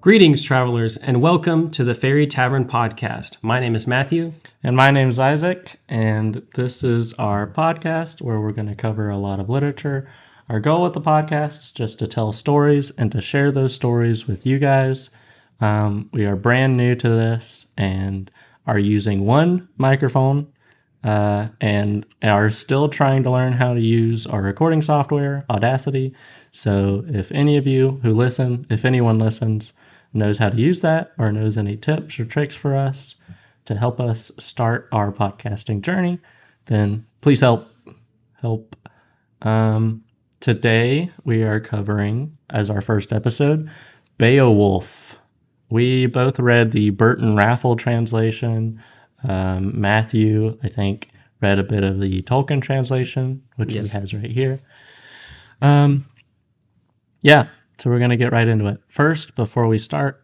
Greetings, travelers, and welcome to the Fairy Tavern Podcast. My name is Matthew. And my name is Isaac, and this is our podcast where we're going to cover a lot of literature. Our goal with the podcast is just to tell stories and to share those stories with you guys. We are brand new to this and are using one microphone and are still trying to learn how to use our recording software, Audacity. So if any of you who listen, if anyone listens, knows how to use that or knows any tips or tricks for us to help us start our podcasting journey, then please help. Today we are covering, as our first episode, Beowulf. We both read the Burton Raffle translation. Matthew, I think, read a bit of the Tolkien translation, which he has right here. So we're going to get right into it. First, before we start,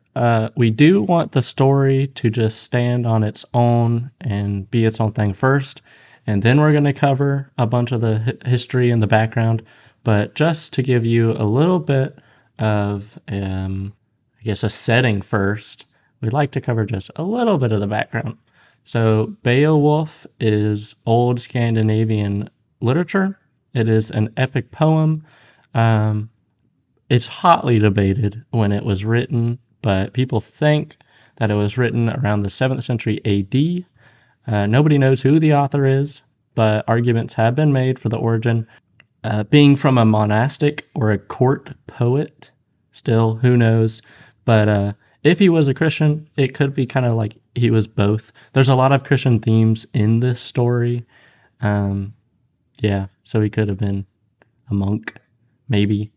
we do want the story to just stand on its own and be its own thing first, and then we're going to cover a bunch of the history and the background. But just to give you a little bit of, a setting first, we'd like to cover just a little bit of the background. So Beowulf is old Scandinavian literature. It is an epic poem. It's hotly debated when it was written, but people think that it was written around the 7th century AD. Nobody knows who the author is, but arguments have been made for the origin. Being from a monastic or a court poet, still, who knows? But if he was a Christian, it could be kind of like he was both. There's a lot of Christian themes in this story. So he could have been a monk, maybe.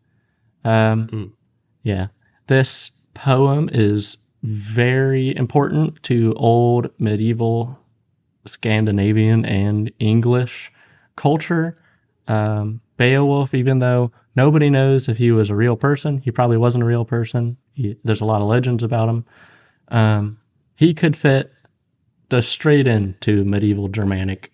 This poem is very important to old medieval Scandinavian and English culture. Beowulf, even though nobody knows if he was a real person, he probably wasn't a real person. There's a lot of legends about him. He could fit just straight into medieval Germanic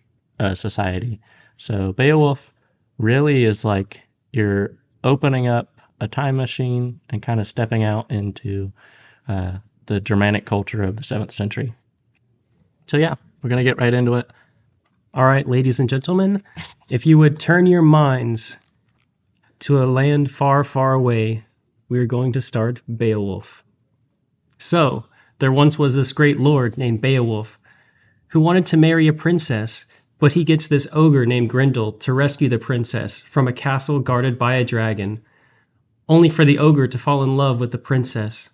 society. So Beowulf really is like you're opening up a time machine and kind of stepping out into the Germanic culture of the 7th century. So we're going to get right into it. All right, ladies and gentlemen, if you would turn your minds to a land far, far away, we are going to start Beowulf. So, there once was this great lord named Beowulf who wanted to marry a princess, but he gets this ogre named Grendel to rescue the princess from a castle guarded by a dragon, only for the ogre to fall in love with the princess.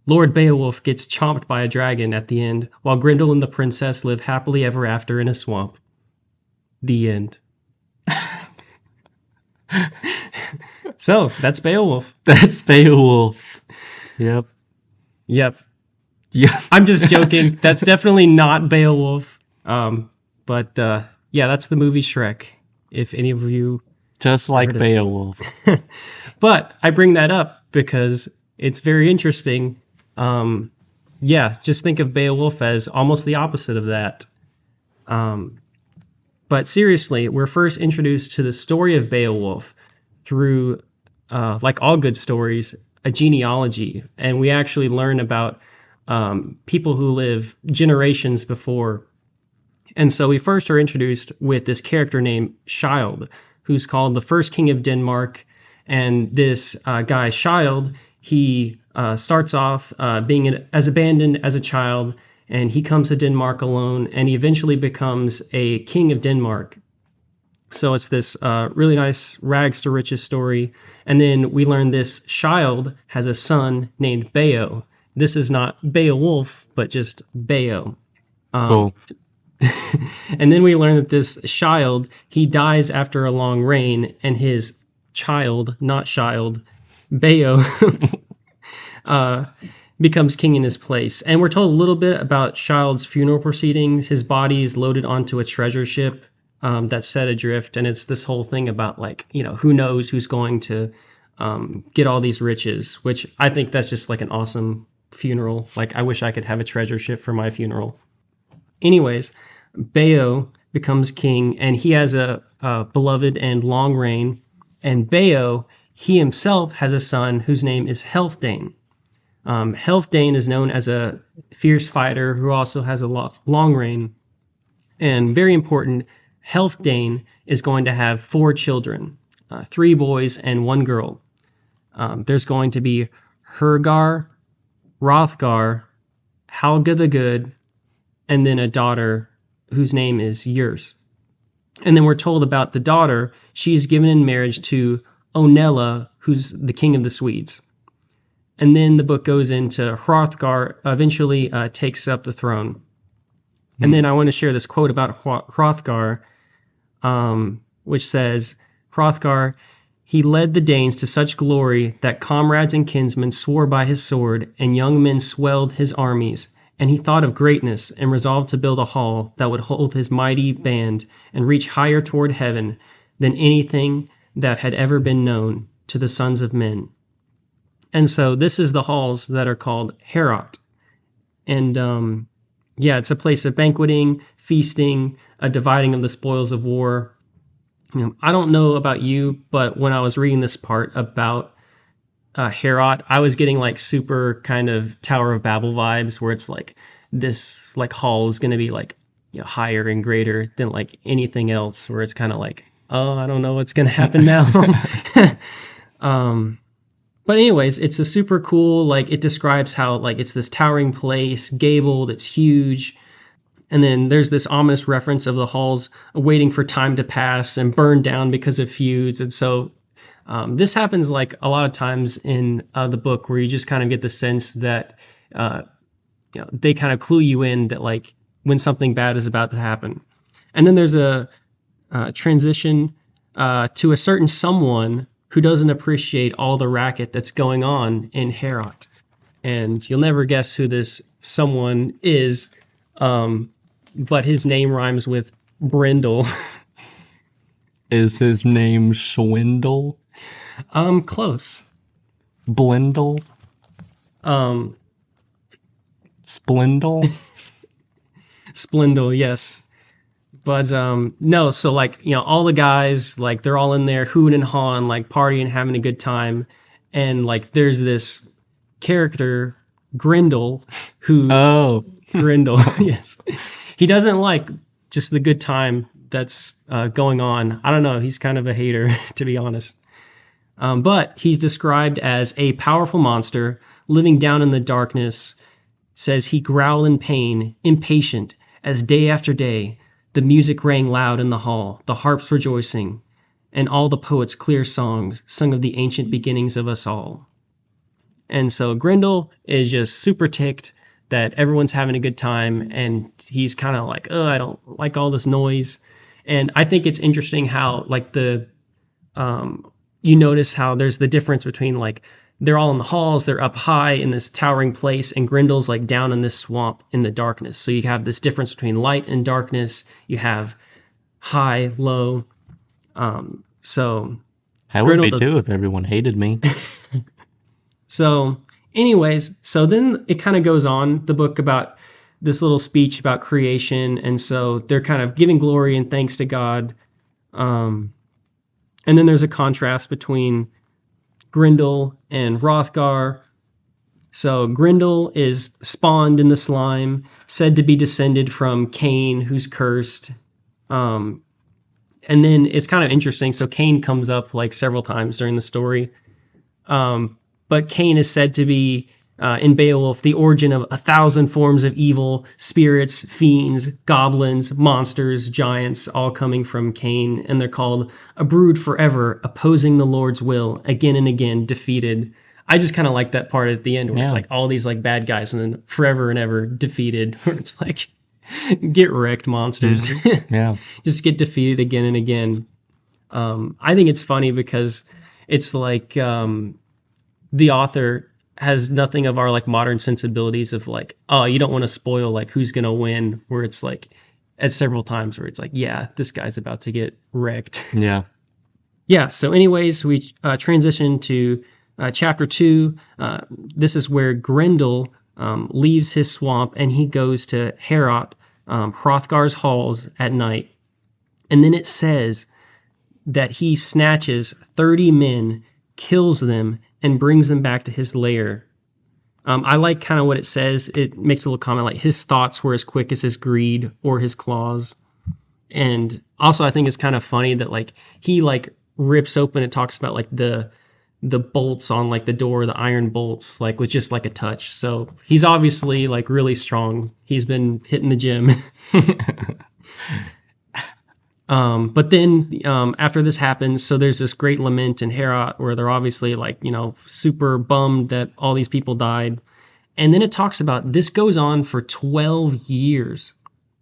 Lord Beowulf gets chomped by a dragon at the end, while Grendel and the princess live happily ever after in a swamp. The end. So, that's Beowulf. That's Beowulf. Yep. Yeah. I'm just joking. That's definitely not Beowulf. But that's the movie Shrek, if any of you... Just like Beowulf. But I bring that up because it's very interesting. Just think of Beowulf as almost the opposite of that. But seriously, we're first introduced to the story of Beowulf through, like all good stories, a genealogy. And we actually learn about people who live generations before. And so we first are introduced with this character named Scyld, who's called the first king of Denmark. And this guy, Scyld, he starts off being as abandoned as a child, and he comes to Denmark alone, and he eventually becomes a king of Denmark. So it's this really nice rags to riches story. And then we learn this Scyld has a son named Beo. This is not Beowulf, but just Beo. Cool. And then we learn that this Scyld, he dies after a long reign, and his child, not Scyld, Beo, becomes king in his place. And we're told a little bit about Scyld's funeral proceedings. His body is loaded onto a treasure ship that's set adrift, and it's this whole thing about, who knows who's going to get all these riches, which I think that's just like an awesome funeral. Like, I wish I could have a treasure ship for my funeral. Anyways, Beo becomes king, and he has a beloved and long reign. And Beo, he himself has a son whose name is Healfdene. Healfdene is known as a fierce fighter who also has a long reign. And very important, Healfdene is going to have 4 children, 3 boys and 1 girl. There's going to be Hergar, Hrothgar, Helga the Good, and then a daughter whose name is Urs. And then we're told about the daughter. She's given in marriage to Onela, who's the king of the Swedes. And then the book goes into Hrothgar eventually takes up the throne. And then I want to share this quote about Hrothgar, which says, Hrothgar, he led the Danes to such glory that comrades and kinsmen swore by his sword, and young men swelled his armies. And he thought of greatness and resolved to build a hall that would hold his mighty band and reach higher toward heaven than anything that had ever been known to the sons of men. And so this is the halls that are called Heorot. And it's a place of banqueting, feasting, a dividing of the spoils of war. I don't know about you, but when I was reading this part about Heorot, I was getting like super kind of Tower of Babel vibes, where it's like this like hall is going to be like higher and greater than like anything else, where it's kind of like, oh, I don't know what's going to happen now. But anyways, it's a super cool, like it describes how like it's this towering place, gabled, it's huge. And then there's this ominous reference of the halls waiting for time to pass and burn down because of feuds. And so this happens like a lot of times in the book, where you just kind of get the sense that they kind of clue you in that like when something bad is about to happen. And then there's a transition to a certain someone who doesn't appreciate all the racket that's going on in Heorot. And you'll never guess who this someone is, but his name rhymes with Brindle. Is his name Schwindel? Close. Blindle? Splindle? Splindle, yes. But no, so like, all the guys, like they're all in there hooting and hawing, like partying, having a good time. And like there's this character, Grendel, who... Oh. Grendel, yes. He doesn't like just the good time that's going on. I don't know, he's kind of a hater, to be honest. But he's described as a powerful monster living down in the darkness. Says he growled in pain, impatient, as day after day the music rang loud in the hall, the harps rejoicing, and all the poets' clear songs sung of the ancient beginnings of us all. And so Grendel is just super ticked that everyone's having a good time, and he's kind of like, oh, I don't like all this noise. And I think it's interesting how like you notice how there's the difference between like they're all in the halls, they're up high in this towering place, and Grendel's like down in this swamp in the darkness. So you have this difference between light and darkness. You have high, low. So I would be too if everyone hated me. So anyways, so then it kind of goes on, the book, about this little speech about creation. And so they're kind of giving glory and thanks to God. And then there's a contrast between Grendel and Hrothgar. So Grendel is spawned in the slime, said to be descended from Cain, who's cursed. And then it's kind of interesting. So Cain comes up like several times during the story. But Cain is said to be, in Beowulf, the origin of 1,000 forms of evil, spirits, fiends, goblins, monsters, giants, all coming from Cain. And they're called a brood forever, opposing the Lord's will, again and again, defeated. I just kind of like that part at the end where it's like all these like bad guys and then forever and ever defeated. Where it's like, get wrecked, monsters. Mm-hmm. Yeah. Just get defeated again and again. I think it's funny because it's like the author has nothing of our like modern sensibilities of like, oh, you don't want to spoil like who's going to win, where it's like at several times where it's like, yeah, this guy's about to get wrecked. Yeah. Yeah. So anyways, we transition to chapter 2. This is where Grendel leaves his swamp and he goes to Heorot, Hrothgar's halls at night. And then it says that he snatches 30 men, kills them, and brings them back to his lair. I like kind of what it says. It makes a little comment like his thoughts were as quick as his greed or his claws. And also I think it's kind of funny that like he like rips open, it talks about like the bolts on like the door, the iron bolts, like with just like a touch. So he's obviously like really strong. He's been hitting the gym. But then after this happens, so there's this great lament in Herat where they're obviously like, super bummed that all these people died. And then it talks about this goes on for 12 years.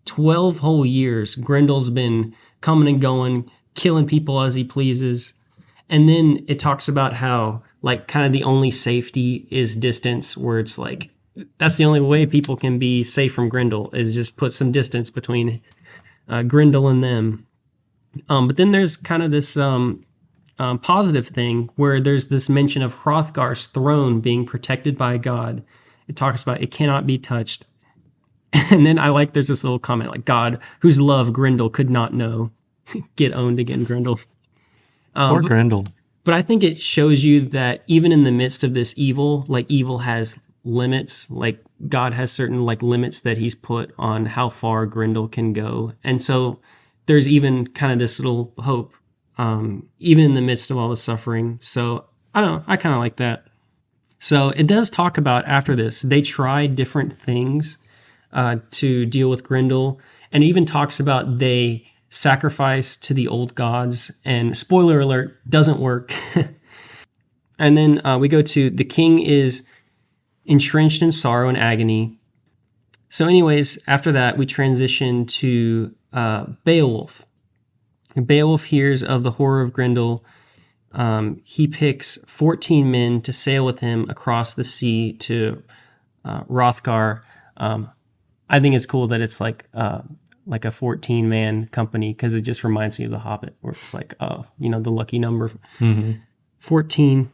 12 whole years. Grendel's been coming and going, killing people as he pleases. And then it talks about how, like, kind of the only safety is distance, where it's like, that's the only way people can be safe from Grendel, is just put some distance between Grendel and them. But then there's kind of this positive thing where there's this mention of Hrothgar's throne being protected by God. It talks about it cannot be touched. And then I like there's this little comment like, God, whose love Grendel could not know. Get owned again, Grendel. Poor Grendel. But I think it shows you that even in the midst of this evil, like evil has limits. Like God has certain like limits that he's put on how far Grendel can go. And so there's even kind of this little hope, even in the midst of all the suffering. So I don't know. I kind of like that. So it does talk about after this, they tried different things to deal with Grendel. And it even talks about they sacrifice to the old gods, and spoiler alert, doesn't work. And then we go to the king is entrenched in sorrow and agony. So anyways, after that we transition to Beowulf. And Beowulf hears of the horror of Grendel. He picks 14 men to sail with him across the sea to Hrothgar. I think it's cool that it's like a 14-man company, because it just reminds me of The Hobbit, where it's like, the lucky number. Mm-hmm. 14.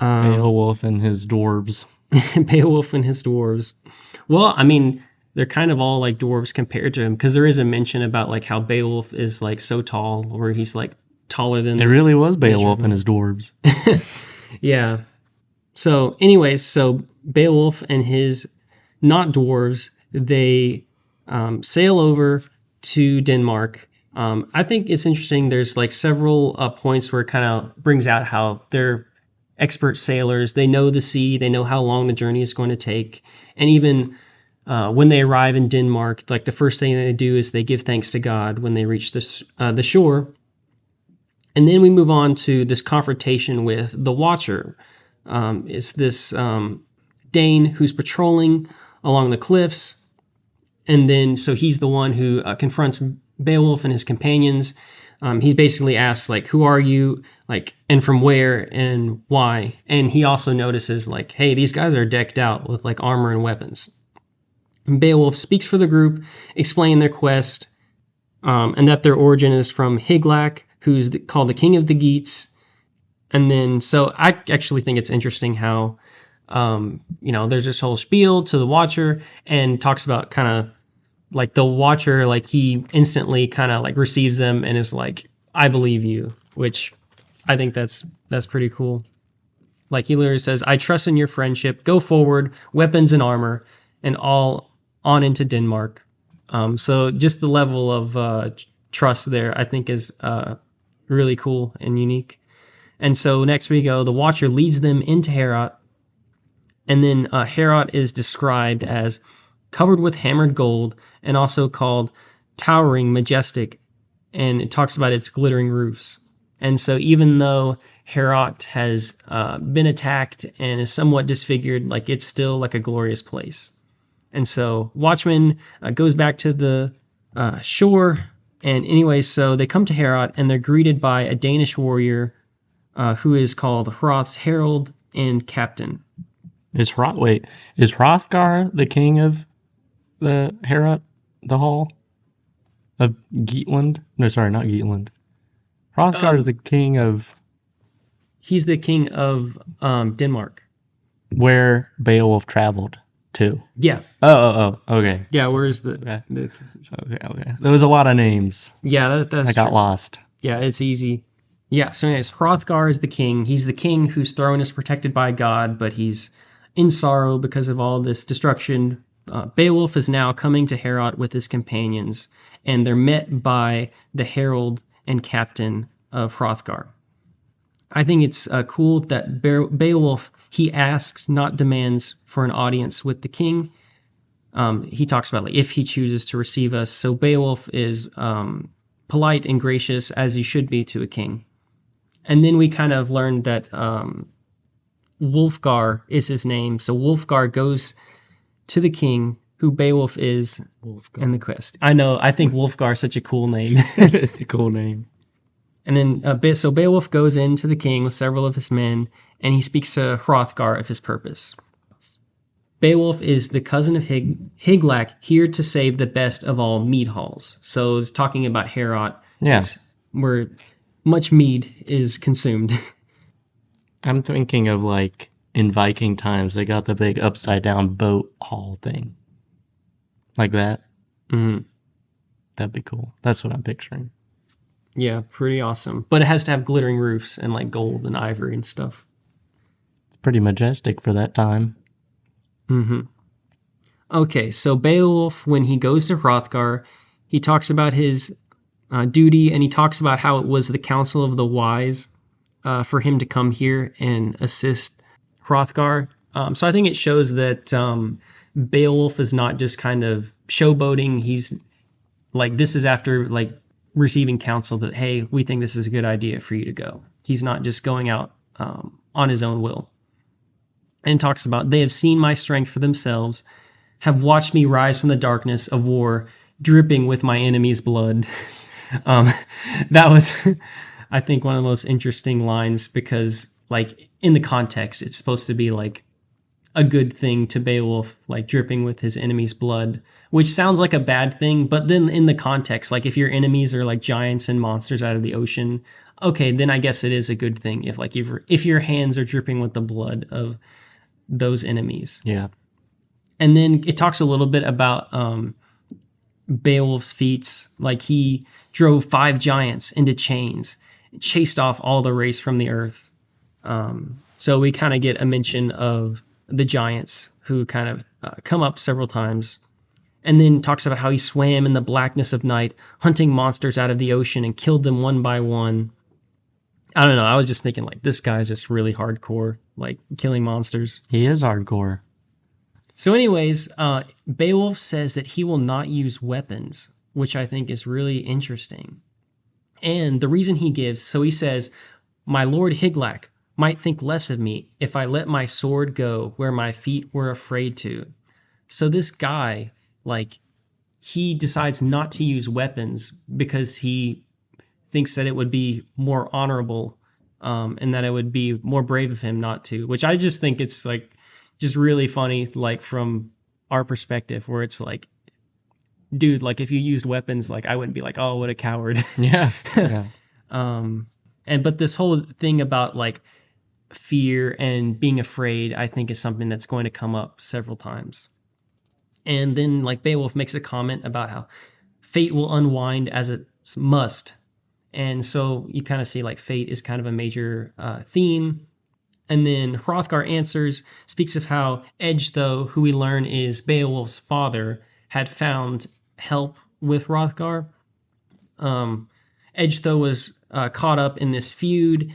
Beowulf and his dwarves. Beowulf and his dwarves. Well, I mean, they're kind of all like dwarves compared to him, because there is a mention about like how Beowulf is like so tall, where he's like taller than... It really was Beowulf and his dwarves. Yeah. So anyways, so Beowulf and his not dwarves, they sail over to Denmark. I think it's interesting. There's like several points where it kind of brings out how they're expert sailors. They know the sea. They know how long the journey is going to take. And even when they arrive in Denmark, like the first thing they do is they give thanks to God when they reach the shore. And then we move on to this confrontation with the Watcher. It's this Dane who's patrolling along the cliffs. And then, so he's the one who confronts Beowulf and his companions. He basically asks, like, who are you? Like, and from where and why? And he also notices, like, hey, these guys are decked out with, like, armor and weapons. And Beowulf speaks for the group, explaining their quest, and that their origin is from Hygelac, who's called the King of the Geats. And then, so I actually think it's interesting how... there's this whole spiel to the Watcher, and talks about kind of like the Watcher, like he instantly kind of like receives them and is like, I believe you, which I think that's pretty cool. Like he literally says, I trust in your friendship, go forward, weapons and armor, and all on into Denmark. So just the level of trust there, I think is really cool and unique. And so next we go, the Watcher leads them into Herat. And then Herat is described as covered with hammered gold, and also called towering, majestic, and it talks about its glittering roofs. And so even though Herat has been attacked and is somewhat disfigured, like it's still like a glorious place. And so Watchman goes back to the shore, and anyway, so they come to Herat, and they're greeted by a Danish warrior who is called Hroth's herald and captain. Is Hrothgar the king of the Herat, the hall of Geatland? No, sorry, not Geatland. Hrothgar is the king of... He's the king of Denmark. Where Beowulf traveled to. Yeah. Oh, okay. Yeah, where's the... Okay. There was a lot of names. Yeah, that's I got lost. Yeah, it's easy. Yeah, so anyways, Hrothgar is the king. He's the king whose throne is protected by God, but he's in sorrow because of all this destruction, Beowulf is now coming to Heorot with his companions, and they're met by the herald and captain of Hrothgar. I think it's cool that Beowulf, he asks, not demands, for an audience with the king. He talks about like if he chooses to receive us. So Beowulf is polite and gracious as he should be to a king. And then we kind of learned that Wulfgar is his name. So Wulfgar goes to the king, who Beowulf is, in the quest. I know, I think Wulfgar is such a cool name. It's a cool name. And then, so Beowulf goes in to the king with several of his men, and he speaks to Hrothgar of his purpose. Beowulf is the cousin of Hygelac, here to save the best of all mead halls. So it's talking about Heorot, where much mead is consumed. I'm thinking of like in Viking times, they got the big upside down boat hall thing. Like that. Mm-hmm. That'd be cool. That's what I'm picturing. Yeah, pretty awesome. But it has to have glittering roofs and like gold and ivory and stuff. It's pretty majestic for that time. Mm-hmm. Okay, so Beowulf, when he goes to Hrothgar, he talks about his duty, and he talks about how it was the counsel of the wise for him to come here and assist Hrothgar. So I think it shows that Beowulf is not just kind of showboating. He's like, this is after like receiving counsel that, hey, we think this is a good idea for you to go. He's not just going out on his own will. And talks about, they have seen my strength for themselves, have watched me rise from the darkness of war, dripping with my enemy's blood. That was, I think, one of the most interesting lines, because like in the context, it's supposed to be like a good thing to Beowulf, like dripping with his enemy's blood, which sounds like a bad thing. But then in the context, like if your enemies are like giants and monsters out of the ocean, okay, then I guess it is a good thing if like if your hands are dripping with the blood of those enemies. Yeah. And then it talks a little bit about Beowulf's feats. Like he drove 5 giants into chains, chased off all the race from the earth. So we kind of get a mention of the giants who kind of come up several times. And then talks about how he swam in the blackness of night, hunting monsters out of the ocean and killed them one by one. I don't know. I was just thinking like this guy's just really hardcore, like killing monsters. He is hardcore. So anyways, Beowulf says that he will not use weapons, which I think is really interesting. And the reason he gives, so he says, my lord Hygelac might think less of me if I let my sword go where my feet were afraid to. So this guy, like, he decides not to use weapons because he thinks that it would be more honorable and that it would be more brave of him not to, which I just think it's like just really funny, like from our perspective, where it's like, dude, like if you used weapons, like I wouldn't be like, oh, what a coward. Yeah. Yeah. But this whole thing about like fear and being afraid, I think is something that's going to come up several times. And then like Beowulf makes a comment about how fate will unwind as it must. And so you kind of see like fate is kind of a major theme. And then Hrothgar answers, speaks of how Edgetho, who we learn is Beowulf's father, had found help with Hrothgar. Edgetho was caught up in this feud,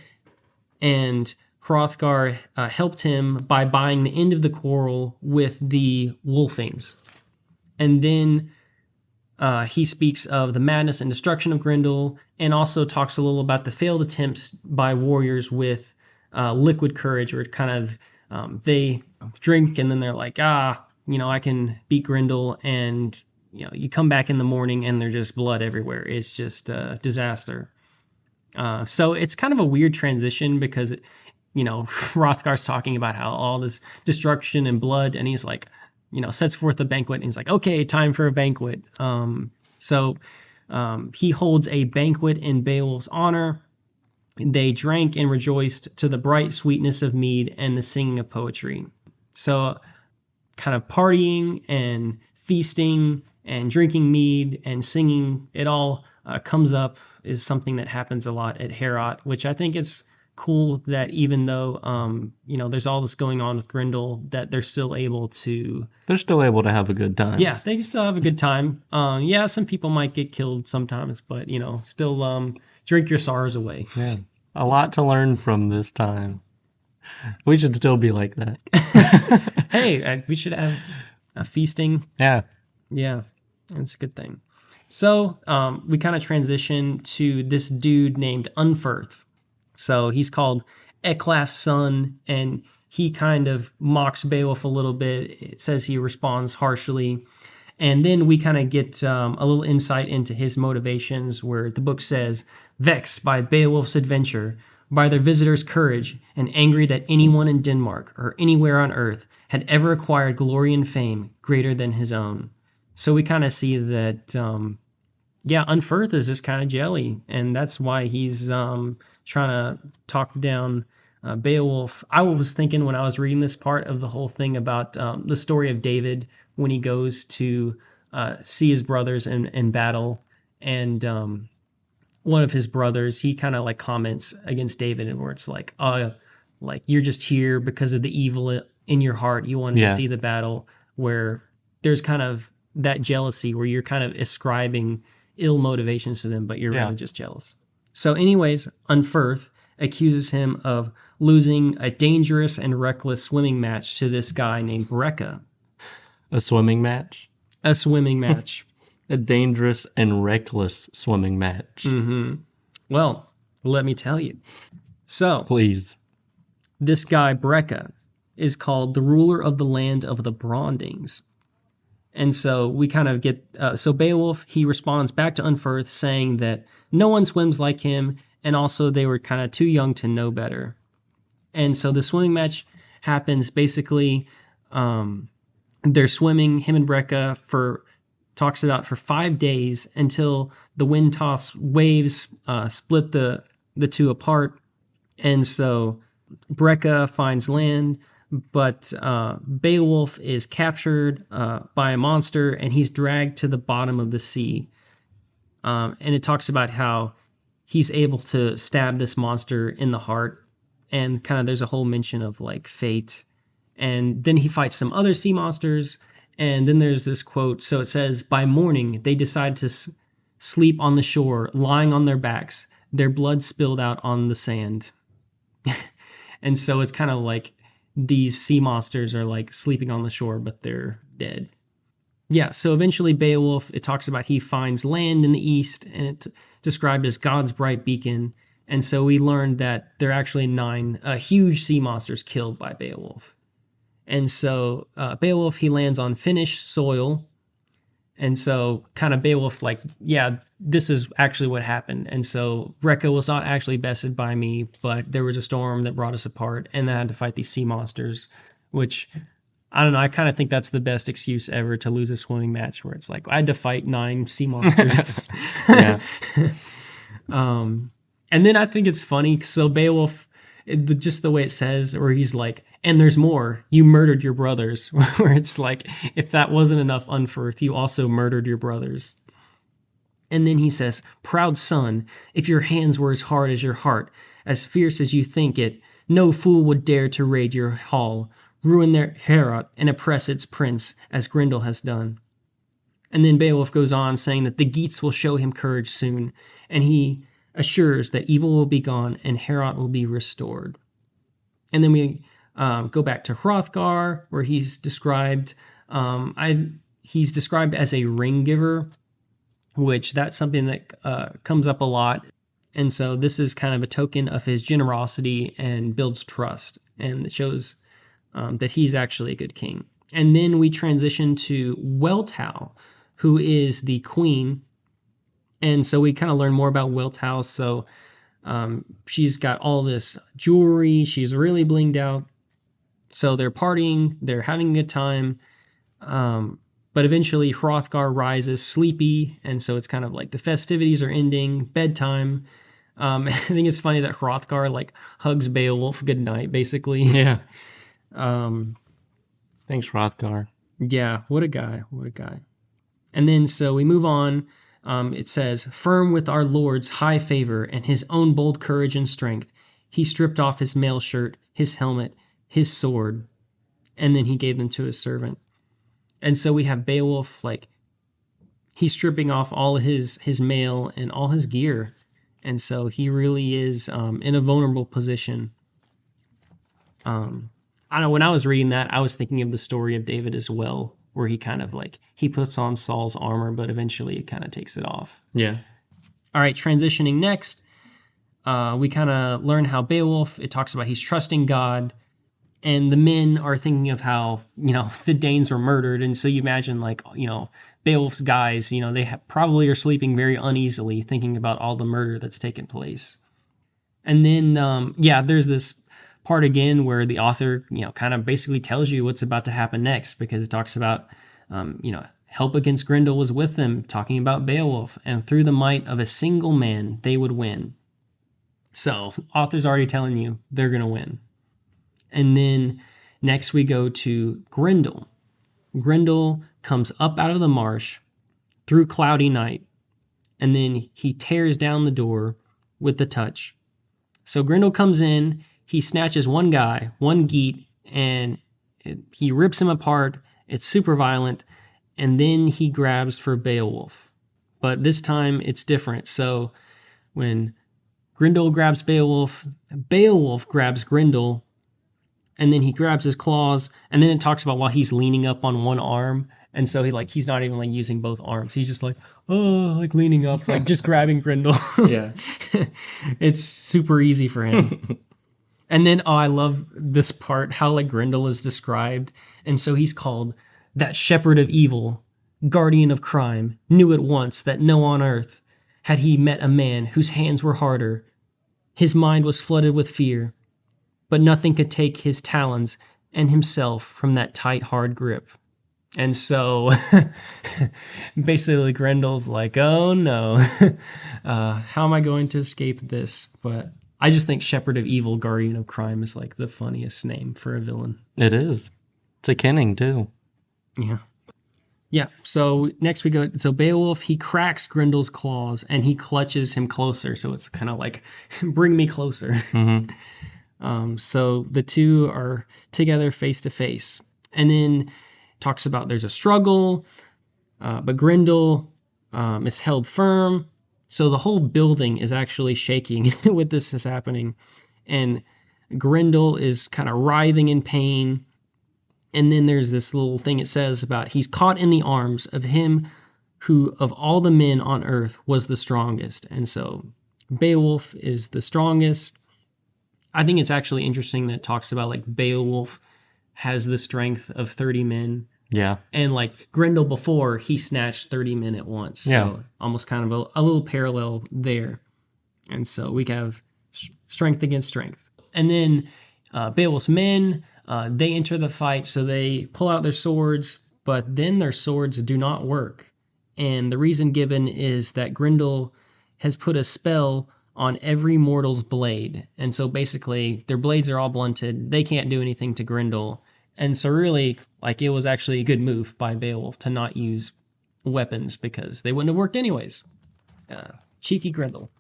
and Hrothgar helped him by buying the end of the quarrel with the Wolfings. And then he speaks of the madness and destruction of Grendel, and also talks a little about the failed attempts by warriors with liquid courage, or kind of they drink and then they're like, I can beat Grendel, and you come back in the morning and there's just blood everywhere. It's just a disaster. So it's kind of a weird transition because, Hrothgar's talking about how all this destruction and blood, and he's like, sets forth a banquet, and he's like, okay, time for a banquet. So he holds a banquet in Beowulf's honor. They drank and rejoiced to the bright sweetness of mead and the singing of poetry. So kind of partying and feasting and drinking mead and singing, it all comes up, is something that happens a lot at Heorot, which I think it's cool that even though there's all this going on with Grendel, that they're still able to have a good time. Yeah, they can still have a good time. Yeah, some people might get killed sometimes, but still drink your sorrows away. Yeah, a lot to learn from this time. We should still be like that. Hey, we should have a feasting. Yeah, that's a good thing. So we kind of transition to this dude named Unferth. So he's called Eclaf's son, and he kind of mocks Beowulf a little bit. It says he responds harshly. And then we kind of get a little insight into his motivations, where the book says, vexed by Beowulf's adventure, by their visitors' courage, and angry that anyone in Denmark or anywhere on earth had ever acquired glory and fame greater than his own. So we kind of see that, Unferth is just kind of jelly, and that's why he's trying to talk down Beowulf. I was thinking when I was reading this part of the whole thing about the story of David when he goes to see his brothers in battle, and one of his brothers, he kind of like comments against David, and where it's like you're just here because of the evil in your heart. You wanted to see the battle, where there's kind of that jealousy where you're kind of ascribing ill motivations to them, but you're really just jealous. So anyways, Unferth accuses him of losing a dangerous and reckless swimming match to this guy named Brekka. A swimming match? A swimming match. A dangerous and reckless swimming match. Mm-hmm. Well, let me tell you. So, please. This guy, Brekka, is called the ruler of the land of the Brondings. And so we kind of get... so Beowulf, he responds back to Unferth saying that no one swims like him, and also they were kind of too young to know better. And so the swimming match happens basically... they're swimming, him and Brekka, for 5 days until the wind-tossed waves split the two apart. And so Brekka finds land, but Beowulf is captured by a monster, and he's dragged to the bottom of the sea. And it talks about how he's able to stab this monster in the heart, and kind of there's a whole mention of like fate. And then he fights some other sea monsters, and then there's this quote. So it says, by morning, they decide to sleep on the shore, lying on their backs, their blood spilled out on the sand. And so it's kind of like these sea monsters are like sleeping on the shore, but they're dead. Yeah, so eventually Beowulf, it talks about he finds land in the east, and it's described as God's bright beacon. And so we learned that there are actually 9 huge sea monsters killed by Beowulf. And so Beowulf, he lands on Finnish soil. And so kind of Beowulf like, yeah, this is actually what happened. And so Brekka was not actually bested by me, but there was a storm that brought us apart, and I had to fight these sea monsters, which, I don't know, I kind of think that's the best excuse ever to lose a swimming match, where it's like, I had to fight 9 sea monsters. Yeah. And then I think it's funny, so Beowulf, just the way it says, where he's like, and there's more, you murdered your brothers, where it's like, if that wasn't enough, Unferth, you also murdered your brothers. And then he says, proud son, if your hands were as hard as your heart, as fierce as you think it, no fool would dare to raid your hall, ruin their Heorot, and oppress its prince, as Grendel has done. And then Beowulf goes on, saying that the Geats will show him courage soon, and he assures that evil will be gone and Heorot will be restored. And then we go back to Hrothgar, where he's described as a ring giver, which that's something that comes up a lot. And so this is kind of a token of his generosity and builds trust, and it shows that he's actually a good king. And then we transition to Weltau, who is the queen. And so we kind of learn more about Weltau. So she's got all this jewelry. She's really blinged out. So they're partying. They're having a good time. But eventually Hrothgar rises sleepy. And so it's kind of like the festivities are ending, bedtime. I think it's funny that Hrothgar like hugs Beowulf goodnight, basically. Yeah. Thanks, Hrothgar. Yeah, what a guy. What a guy. And then so we move on. It says, firm with our Lord's high favor and his own bold courage and strength, He stripped off his mail shirt, his helmet, his sword, and then he gave them to his servant. And so we have Beowulf, like, he's stripping off all his mail and all his gear. And so he really is in a vulnerable position. I don't know, when I was reading that, I was thinking of the story of David as well, where he kind of like, he puts on Saul's armor, but eventually he kind of takes it off. Yeah. All right, transitioning next, we kind of learn how Beowulf, it talks about he's trusting God, and the men are thinking of how, the Danes were murdered. And so you imagine, like, Beowulf's guys, they probably are sleeping very uneasily thinking about all the murder that's taken place. And then, there's this part again where the author, kind of basically tells you what's about to happen next, because it talks about, help against Grendel was with them, talking about Beowulf, and through the might of a single man, they would win. So, author's already telling you they're going to win. And then next we go to Grendel. Grendel comes up out of the marsh through cloudy night, and then he tears down the door with the touch. So Grendel comes in, he snatches one guy, one Geat, and he rips him apart. It's super violent, and then he grabs for Beowulf. But this time it's different. So when Grendel grabs Beowulf, Beowulf grabs Grendel, and then he grabs his claws, and then it talks about while he's leaning up on one arm, and so he's not even like using both arms. He's just like, leaning up, like just grabbing Grendel. Yeah. It's super easy for him. And then, I love this part, how like Grendel is described. And so he's called that shepherd of evil, guardian of crime, knew at once that no on earth had he met a man whose hands were harder. His mind was flooded with fear, but nothing could take his talons and himself from that tight, hard grip. And so basically Grendel's like, oh no, how am I going to escape this? But I just think Shepherd of Evil, Guardian of Crime is like the funniest name for a villain. It is. It's a kenning too. Yeah. Yeah, so next we go, so Beowulf, he cracks Grendel's claws and he clutches him closer. So it's kind of like, bring me closer. Mm-hmm. So the two are together face to face. And then talks about there's a struggle, but Grendel is held firm. So the whole building is actually shaking with this is happening. And Grendel is kind of writhing in pain. And then there's this little thing it says about he's caught in the arms of him who of all the men on earth was the strongest. And so Beowulf is the strongest. I think it's actually interesting that it talks about like Beowulf has the strength of 30 men. Yeah. And like Grendel before, he snatched 30 men at once. So yeah. Almost kind of a little parallel there. And so we have strength against strength. And then Beowulf's men, they enter the fight, so they pull out their swords, but then their swords do not work. And the reason given is that Grendel has put a spell on every mortal's blade. And so basically, their blades are all blunted. They can't do anything to Grendel. And so really, like, it was actually a good move by Beowulf to not use weapons because they wouldn't have worked anyways. Cheeky Grendel.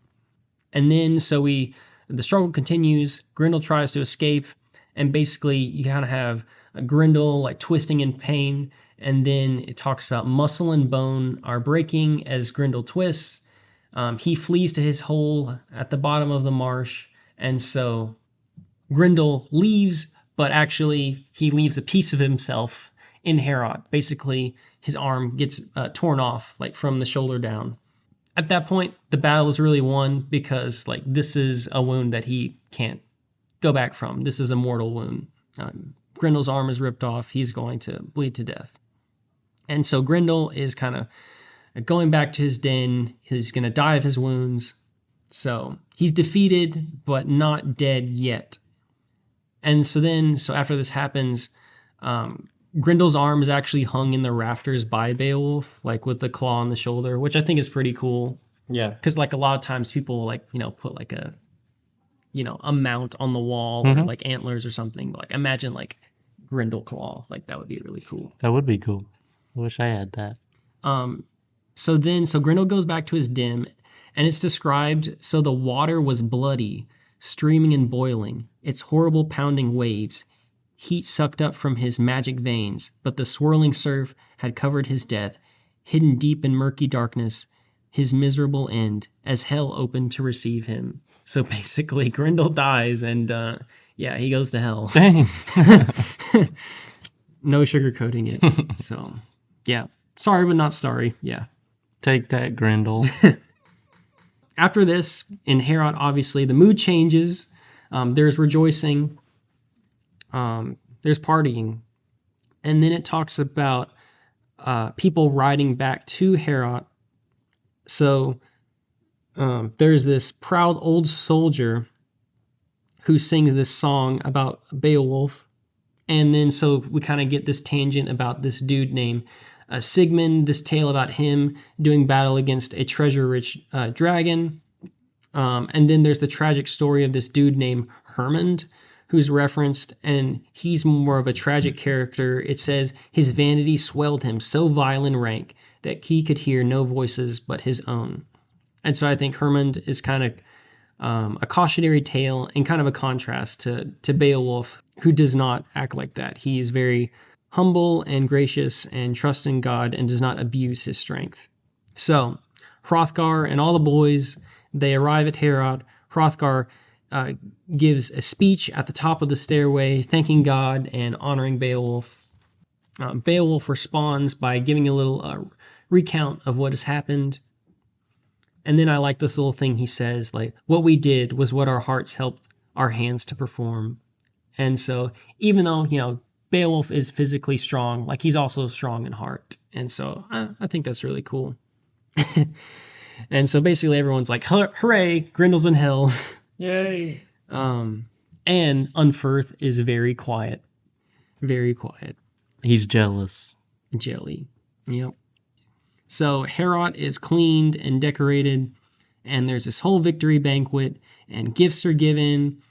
And then, so the struggle continues. Grendel tries to escape. And basically, you kind of have Grendel like twisting in pain. And then it talks about muscle and bone are breaking as Grendel twists. He flees to his hole at the bottom of the marsh. And so Grendel leaves, but actually he leaves a piece of himself in Heorot. Basically, his arm gets torn off like from the shoulder down. At that point, the battle is really won because like this is a wound that he can't go back from. This is a mortal wound. Grendel's arm is ripped off. He's going to bleed to death. And so Grendel is kind of going back to his den. He's going to die of his wounds. So he's defeated, but not dead yet. And so after this happens, Grendel's arm is actually hung in the rafters by Beowulf, like with the claw on the shoulder, which I think is pretty cool. Yeah. Because like a lot of times people like, put like a mount on the wall or like antlers or something. Like imagine like Grendel claw, like that would be really cool. That would be cool. I wish I had that. So Grendel goes back to his den and it's described, so the water was bloody. streaming and boiling, its horrible pounding waves, heat sucked up from his magic veins, but the swirling surf had covered his death, hidden deep in murky darkness, his miserable end, as hell opened to receive him. So basically, Grendel dies, and he goes to hell. Dang. No sugarcoating it. So, yeah. Sorry, but not sorry. Yeah. Take that, Grendel. After this, in Heorot, obviously, the mood changes. There's rejoicing. There's partying. And then it talks about people riding back to Heorot. So there's this proud old soldier who sings this song about Beowulf. And then so we kind of get this tangent about this dude named Sigmund, this tale about him doing battle against a treasure-rich dragon. And then there's the tragic story of this dude named Hermund, who's referenced, and he's more of a tragic character. It says, his vanity swelled him so vile and rank that he could hear no voices but his own. And so I think Hermund is kind of a cautionary tale and kind of a contrast to Beowulf, who does not act like that. He's very humble and gracious and trusts in God and does not abuse his strength. So Hrothgar and all the boys, they arrive at Heorot. Hrothgar gives a speech at the top of the stairway, thanking God and honoring Beowulf. Beowulf responds by giving a little recount of what has happened. And then I like this little thing he says, like, what we did was what our hearts helped our hands to perform. And so even though, Beowulf is physically strong, like he's also strong in heart. And so I think that's really cool. And so basically everyone's like, hooray, Grendel's in hell. Yay. And Unferth is very quiet. Very quiet. He's jealous. Jelly. Yep. So Heorot is cleaned and decorated, and there's this whole victory banquet, and gifts are given.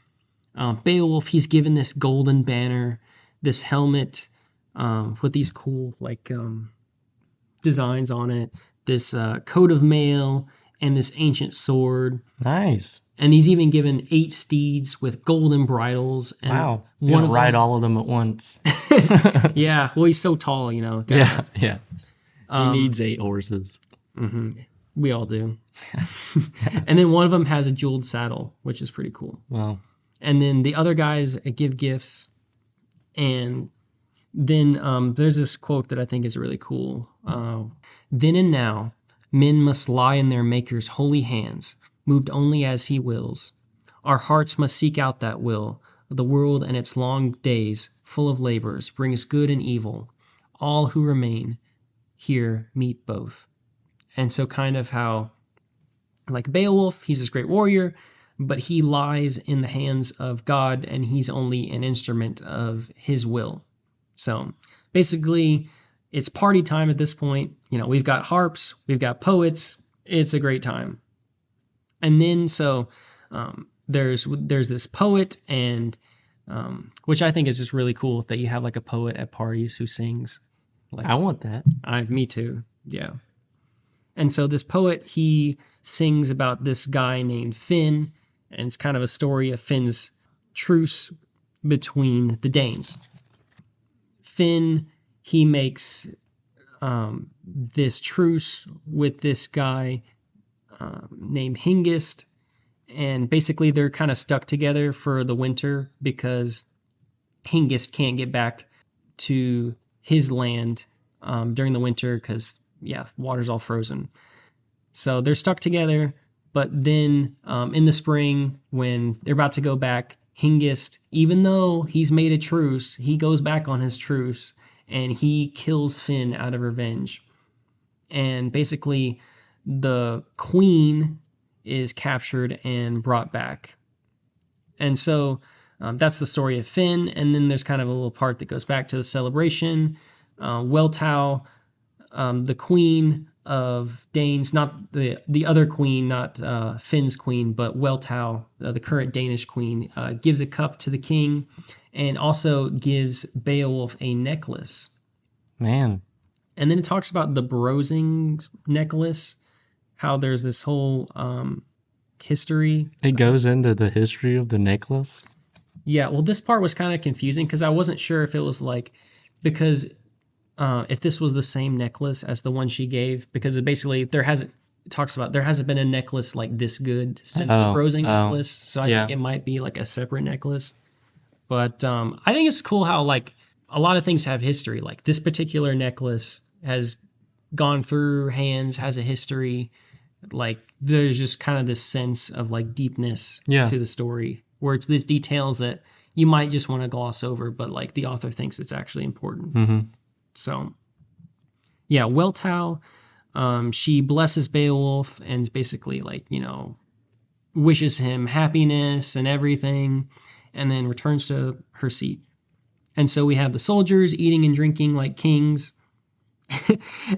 Beowulf, he's given this golden banner, this helmet with these cool designs on it, this coat of mail, and this ancient sword. Nice. And he's even given 8 steeds with golden bridles. And wow. You want to ride all of them at once. Yeah. Well, he's so tall, Yeah. He needs 8 horses. Mm-hmm. We all do. And then one of them has a jeweled saddle, which is pretty cool. Wow. And then the other guys give gifts. And then there's this quote that I think is really cool. Then and now, men must lie in their Maker's holy hands, moved only as he wills. Our hearts must seek out that will. The world and its long days, full of labors, brings good and evil. All who remain here meet both. And so kind of how, like Beowulf, he's this great warrior, but he lies in the hands of God, and he's only an instrument of his will. So basically, it's party time at this point. We've got harps, we've got poets. It's a great time. And then so there's this poet, and which I think is just really cool that you have like a poet at parties who sings. I want that. Me too. Yeah. And so this poet, he sings about this guy named Finn, and it's kind of a story of Finn's truce between the Danes. Finn, he makes this truce with this guy named Hengist, and basically they're kind of stuck together for the winter because Hengist can't get back to his land during the winter because, water's all frozen. So they're stuck together, but then in the spring, when they're about to go back, Hengist, even though he's made a truce, he goes back on his truce, and he kills Finn out of revenge. And basically, the queen is captured and brought back. And so that's the story of Finn, and then there's kind of a little part that goes back to the celebration. Weltau, the queen of Danes, not the other queen, not Finn's queen, but Weltau, the current Danish queen, gives a cup to the king and also gives Beowulf a necklace. Man. And then it talks about the Brosing necklace, how there's this whole history. It goes into the history of the necklace. Yeah, well, this part was kind of confusing because I wasn't sure if it was like, because if this was the same necklace as the one she gave, because it basically there hasn't been a necklace like this good since the Frozen necklace, so I think it might be like a separate necklace. But I think it's cool how like a lot of things have history. Like this particular necklace has gone through hands, has a history. Like there's just kind of this sense of like deepness to the story, where it's these details that you might just want to gloss over, but like the author thinks it's actually important. Mm-hmm. So, yeah, Weltau, she blesses Beowulf and basically like, wishes him happiness and everything, and then returns to her seat. And so we have the soldiers eating and drinking like kings.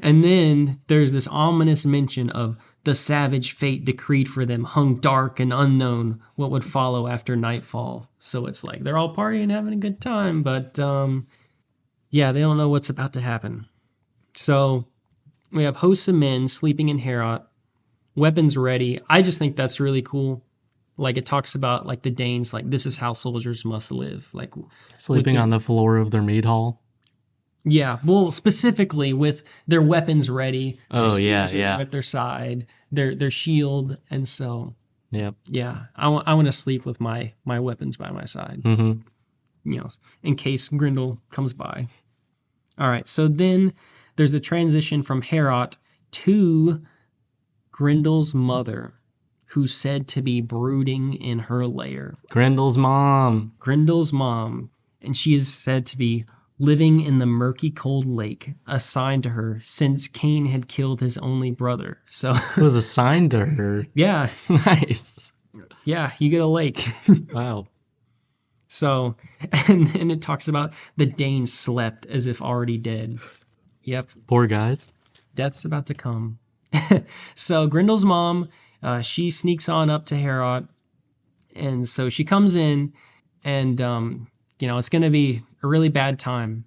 And then there's this ominous mention of the savage fate decreed for them hung dark and unknown what would follow after nightfall. So it's like they're all partying and having a good time, but they don't know what's about to happen. So we have hosts of men sleeping in Heorot, weapons ready. I just think that's really cool. Like it talks about like the Danes, like this is how soldiers must live. Like sleeping on the floor of their mead hall. Yeah, well, specifically with their weapons ready. Oh, yeah. At their side, their shield, and so. Yep. Yeah, I want to sleep with my weapons by my side. Mm-hmm. In case Grendel comes by. All right, so then there's a transition from Heorot to Grendel's mother, who's said to be brooding in her lair. Grendel's mom, and she is said to be living in the murky cold lake assigned to her since Cain had killed his only brother. So it was assigned to her. Yeah. Nice. Yeah, you get a lake. Wow. So, and then it talks about the Danes slept as if already dead. Yep. Poor guys. Death's about to come. So Grendel's mom, she sneaks on up to Heorot, and so she comes in, and it's going to be a really bad time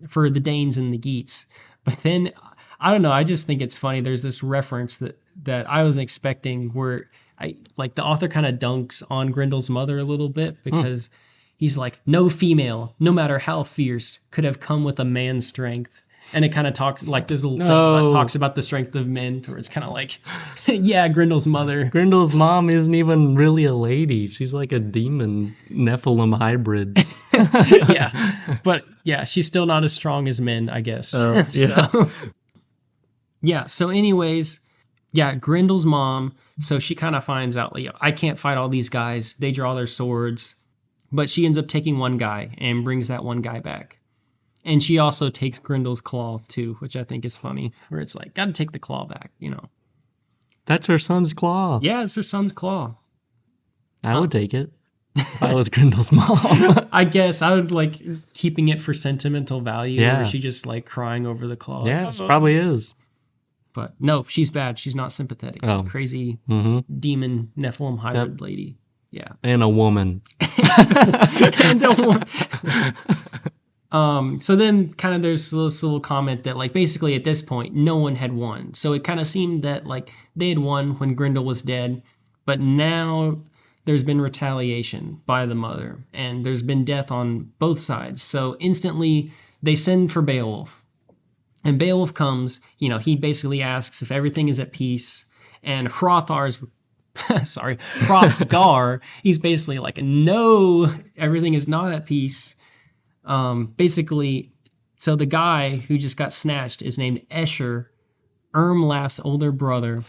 for the Danes and the Geats. But then, I don't know, I just think it's funny. There's this reference that I wasn't expecting where the author kind of dunks on Grendel's mother a little bit, because he's like, no female, no matter how fierce, could have come with a man's strength. And it kind of talks like there's a little thing that talks about the strength of men, where it's kind of like, yeah, Grendel's mother. Grendel's mom isn't even really a lady. She's like a demon Nephilim hybrid. Yeah, but yeah, she's still not as strong as men, I guess. Yeah. So anyways, yeah, Grendel's mom. So she kind of finds out, like, I can't fight all these guys. They draw their swords, but she ends up taking one guy and brings that one guy back. And she also takes Grendel's claw, too, which I think is funny, where it's like, gotta take the claw back, That's her son's claw. Yeah, it's her son's claw. I would take it if I was Grendel's mom. I guess I would like keeping it for sentimental value, or she just like crying over the claw. Yeah, she probably is. But no, she's bad. She's not sympathetic. Oh. Crazy demon Nephilim hybrid lady. Yeah. And a woman. And a woman. So then kind of there's this little comment that like basically at this point no one had won. So it kind of seemed that like they had won when Grendel was dead, but now there's been retaliation by the mother and there's been death on both sides. So instantly they send for Beowulf. And Beowulf comes, he basically asks if everything is at peace, and Hrothgar, he's basically like, no, everything is not at peace. Basically, so the guy who just got snatched is named Escher, Ermlaf's older brother,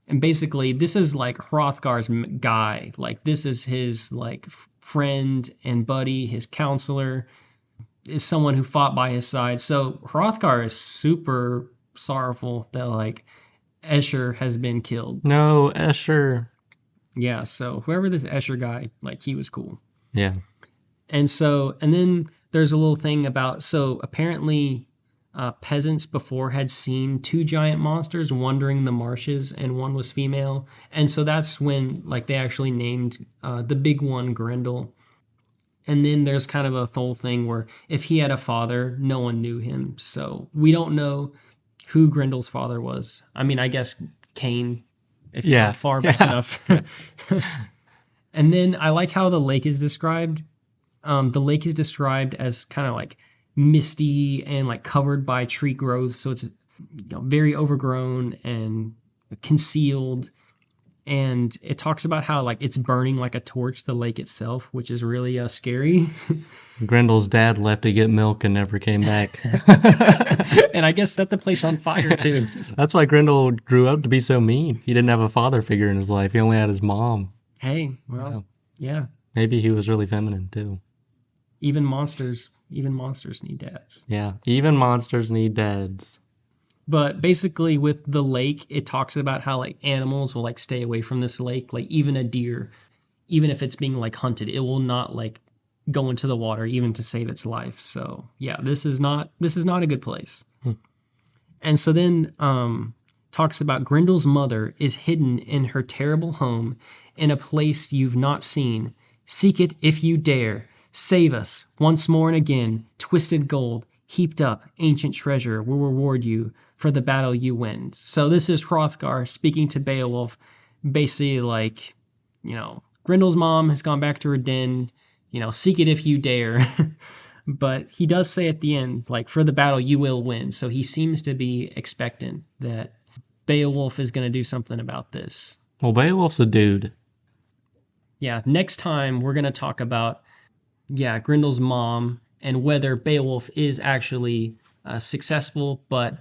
and basically this is like Hrothgar's guy. Like this is his like friend and buddy, his counselor, is someone who fought by his side. So Hrothgar is super sorrowful that like Escher has been killed. No, Escher. Yeah, so whoever this Escher guy, like he was cool. Yeah. And then there's a little thing about, so apparently peasants before had seen two giant monsters wandering the marshes, and one was female. And so that's when like they actually named the big one Grendel. And then there's kind of a whole thing where if he had a father, no one knew him. So we don't know who Grendel's father was. I mean, I guess Cain if you go far back enough. And then I like how the lake is described. The lake is described as kind of like misty and like covered by tree growth, so it's very overgrown and concealed. And it talks about how like it's burning like a torch, the lake itself, which is really scary. Grendel's dad left to get milk and never came back. And I guess set the place on fire too. That's why Grendel grew up to be so mean. He didn't have a father figure in his life. He only had his mom. Hey, well, yeah. Maybe he was really feminine too. Even monsters need dads. Yeah, even monsters need dads. But basically with the lake, it talks about how like animals will like stay away from this lake. Like even a deer, even if it's being like hunted, it will not like go into the water even to save its life. So yeah, this is not a good place. And so then talks about Grendel's mother is hidden in her terrible home in a place you've not seen. Seek it if you dare. Save us once more and again. Twisted gold, heaped up, ancient treasure will reward you for the battle you win. So this is Hrothgar speaking to Beowulf, basically like, Grendel's mom has gone back to her den, seek it if you dare. But he does say at the end, like, for the battle you will win. So he seems to be expectant that Beowulf is going to do something about this. Well, Beowulf's a dude. Yeah, next time we're going to talk about, Grendel's mom and whether Beowulf is actually successful. But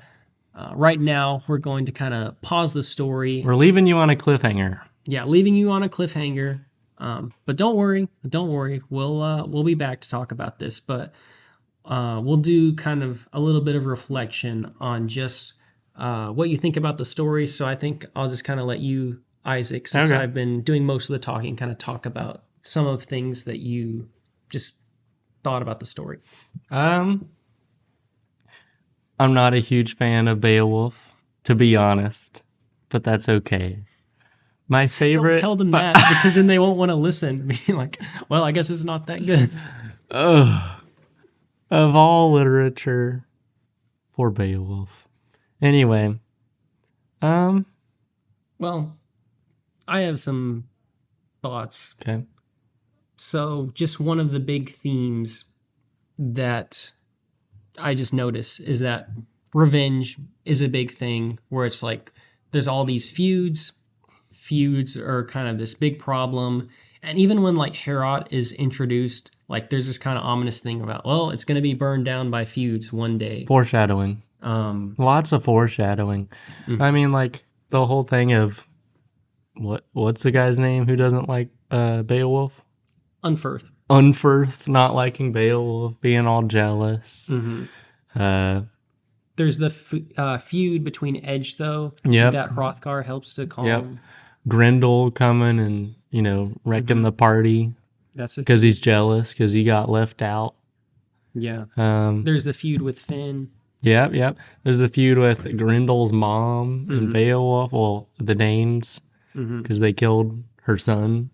right now we're going to kind of pause the story. We're leaving you on a cliffhanger. Yeah, leaving you on a cliffhanger. But don't worry. We'll be back to talk about this. But we'll do kind of a little bit of reflection on just what you think about the story. So I think I'll just kind of let you, Isaac, since I've been doing most of the talking, kind of talk about some of things that you just thought about the story. I'm not a huge fan of Beowulf, to be honest, but that's okay. My favorite... Don't tell them that, because then they won't want to listen. Be like, well, I guess it's not that good. Of all literature, poor Beowulf. Anyway, well, I have some thoughts. Okay. So just one of the big themes that I just noticed is that revenge is a big thing, where it's like there's all these feuds. Feuds are kind of this big problem. And even when like Heorot is introduced, like there's this kind of ominous thing about, well, it's going to be burned down by feuds one day. Foreshadowing. Lots of foreshadowing. Mm-hmm. I mean, like the whole thing of what's the guy's name who doesn't like Beowulf? Unferth not liking Beowulf, being all jealous. Mm-hmm. There's the feud between Edge, though, that Hrothgar helps to calm. Grendel coming and, wrecking the party. That's because he's jealous, because he got left out. Yeah. There's the feud with Finn. Yep. There's the feud with Grendel's mom and Beowulf, well, the Danes, because they killed her son.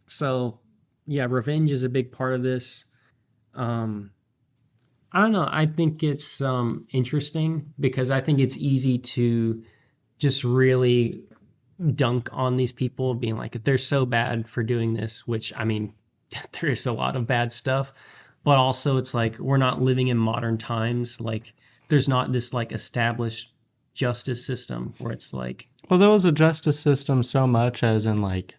So, revenge is a big part of this. I don't know. I think it's interesting, because I think it's easy to just really dunk on these people, being like, they're so bad for doing this, which, I mean, there is a lot of bad stuff. But also it's like we're not living in modern times. Like there's not this like established justice system where it's like... Well, there was a justice system so much as in like,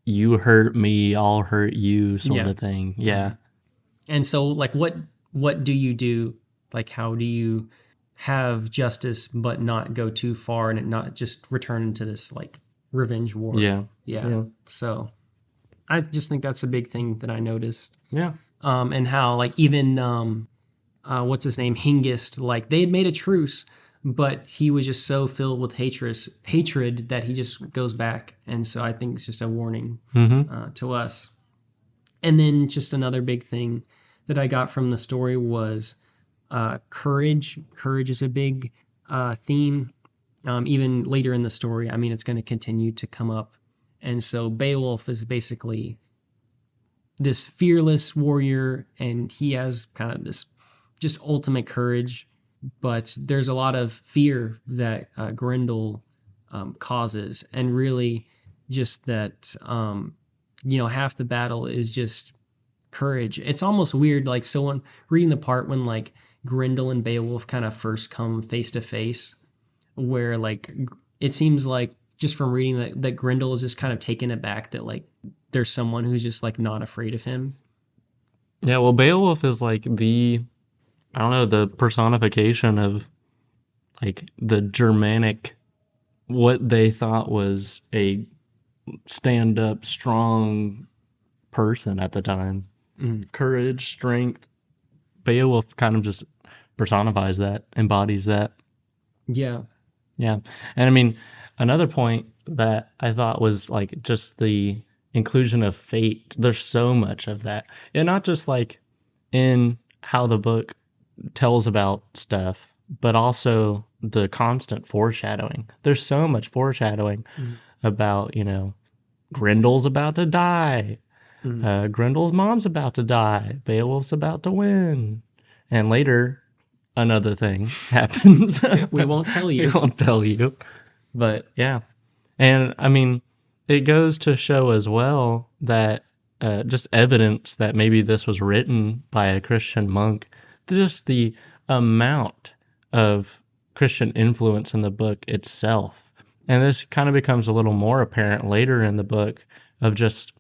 you hurt me, I'll hurt you sort of thing. Yeah. And so like what do you do? Like how do you have justice but not go too far and it not just return into this like revenge war? Yeah. So I just think that's a big thing that I noticed. Yeah. And how like even what's his name, Hengist, like they had made a truce, but he was just so filled with hatred that he just goes back. And so I think it's just a warning to us. And then just another big thing that I got from the story was courage. Courage is a big theme. Even later in the story, I mean, it's going to continue to come up. And so Beowulf is basically this fearless warrior, and he has kind of this just ultimate courage. But there's a lot of fear that Grendel causes, and really just that half the battle is just courage. It's almost weird, like someone reading the part when like Grendel and Beowulf kind of first come face to face, where like it seems like just from reading that Grendel is just kind of taken aback that like there's someone who's just like not afraid of him. Yeah, well, Beowulf is like the personification of like the Germanic, what they thought was a stand-up, strong person at the time. Courage, strength. Beowulf kind of just personifies that, embodies that. Yeah. Yeah. And I mean, another point that I thought was like just the inclusion of fate. There's so much of that. And not just like in how the book tells about stuff, but also the constant foreshadowing. There's so much foreshadowing about, Grendel's about to die. Grendel's mom's about to die. Beowulf's about to win. And later, another thing happens. We won't tell you. We won't tell you. But yeah. And I mean, it goes to show as well that just evidence that maybe this was written by a Christian monk, just the amount of Christian influence in the book itself. And this kind of becomes a little more apparent later in the book of just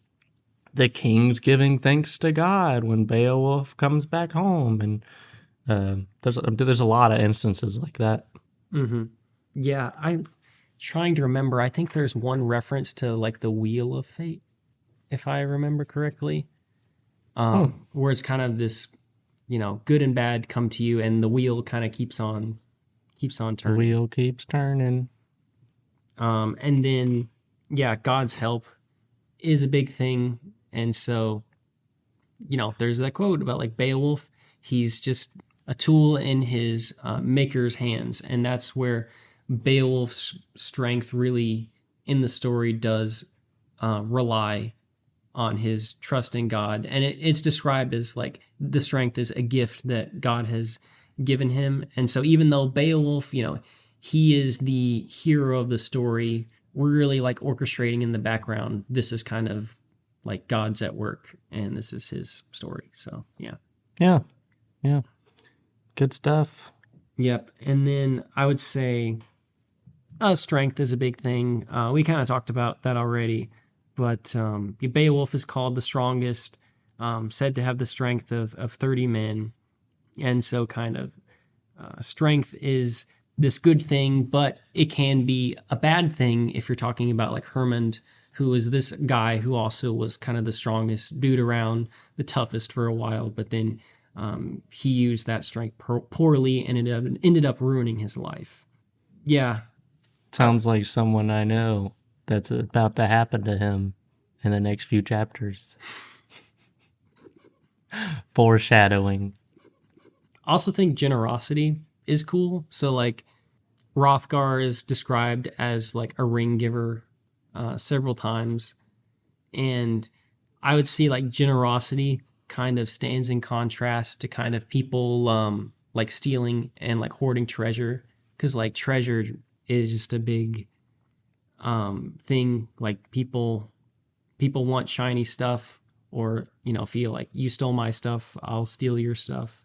the king's giving thanks to God when Beowulf comes back home. And there's a lot of instances like that. Mm-hmm. Yeah, I'm trying to remember. I think there's one reference to like the Wheel of Fate, if I remember correctly, where it's kind of this, good and bad come to you, and the wheel kind of keeps on turning. The wheel keeps turning. And then, yeah, God's help is a big thing, and so, there's that quote about like Beowulf. He's just a tool in his maker's hands, and that's where Beowulf's strength really in the story does rely on his trust in God. And it's described as like the strength is a gift that God has given him. And so even though Beowulf, he is the hero of the story, we're really like orchestrating in the background. This is kind of like God's at work, and this is his story. So, yeah. Yeah. Yeah. Good stuff. Yep. And then I would say strength is a big thing. We kind of talked about that already, but Beowulf is called the strongest, said to have the strength of 30 men. And so kind of strength is this good thing, but it can be a bad thing if you're talking about like Hermund, who is this guy who also was kind of the strongest dude around, the toughest for a while, but then he used that strength poorly and ended up ruining his life. Yeah. Sounds like someone I know that's about to happen to him in the next few chapters. Foreshadowing. Also think generosity is cool. So like Hrothgar is described as like a ring giver several times. And I would see like generosity kind of stands in contrast to kind of people like stealing and like hoarding treasure. Because like treasure is just a big thing. Like people want shiny stuff, or feel like you stole my stuff, I'll steal your stuff.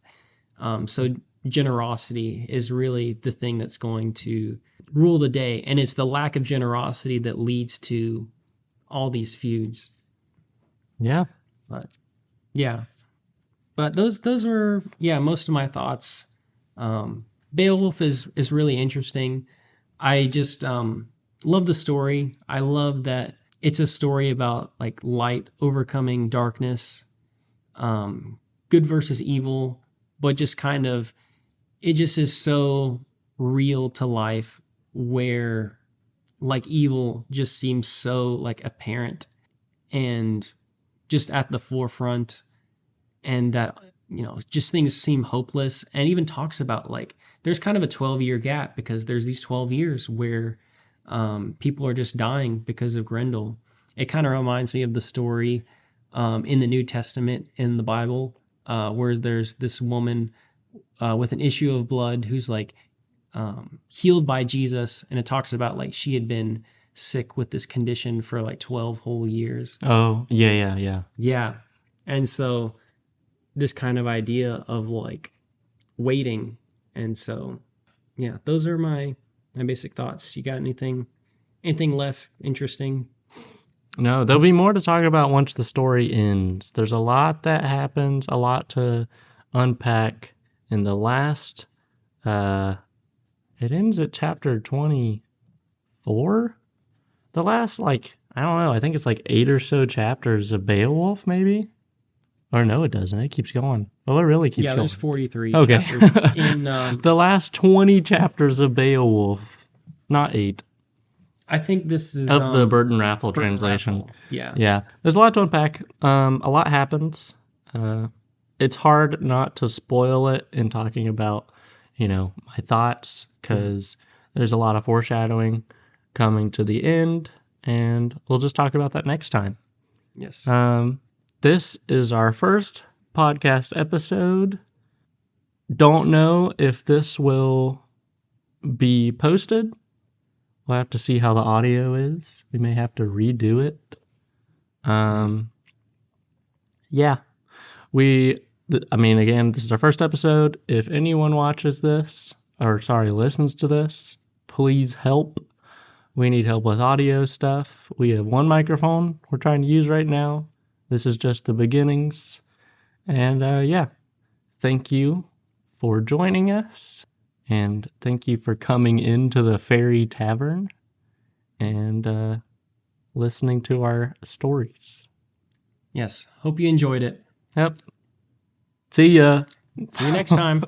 So generosity is really the thing that's going to rule the day, and it's the lack of generosity that leads to all these feuds. Yeah. But those were most of my thoughts. Beowulf is really interesting. I just love the story. I love that it's a story about like light overcoming darkness, good versus evil, but just kind of it just is so real to life, where like evil just seems so like apparent and just at the forefront, and that just things seem hopeless. And even talks about like there's kind of a 12-year gap, because there's these 12 years where people are just dying because of Grendel. It kind of reminds me of the story in the New Testament in the Bible, where there's this woman with an issue of blood who's like healed by Jesus, and it talks about like she had been sick with this condition for like 12 whole years. Oh, yeah. Yeah. And so this kind of idea of like waiting. And so, yeah, those are my basic thoughts. You got anything left interesting? No, there'll be more to talk about once the story ends. There's a lot that happens, a lot to unpack. In the last, it ends at chapter 24. The last, like, I don't know, I think it's like 8 or so chapters of Beowulf, maybe? Or no, it doesn't. It keeps going. Well, it really keeps going. Yeah, there's 43 okay. chapters in the last 20 chapters of Beowulf, not 8. I think this is of the Burton Raffle translation. Raffle. Yeah. Yeah. There's a lot to unpack. A lot happens. It's hard not to spoil it in talking about, my thoughts, because there's a lot of foreshadowing coming to the end, and we'll just talk about that next time. Yes. This is our first podcast episode. Don't know if this will be posted. We'll have to see how the audio is. We may have to redo it. Yeah. Again, this is our first episode. If anyone watches this, listens to this, please help. We need help with audio stuff. We have one microphone we're trying to use right now. This is just the beginnings. And thank you for joining us. And thank you for coming into the Fairy Tavern and listening to our stories. Yes. Hope you enjoyed it. Yep. See ya. See you next time.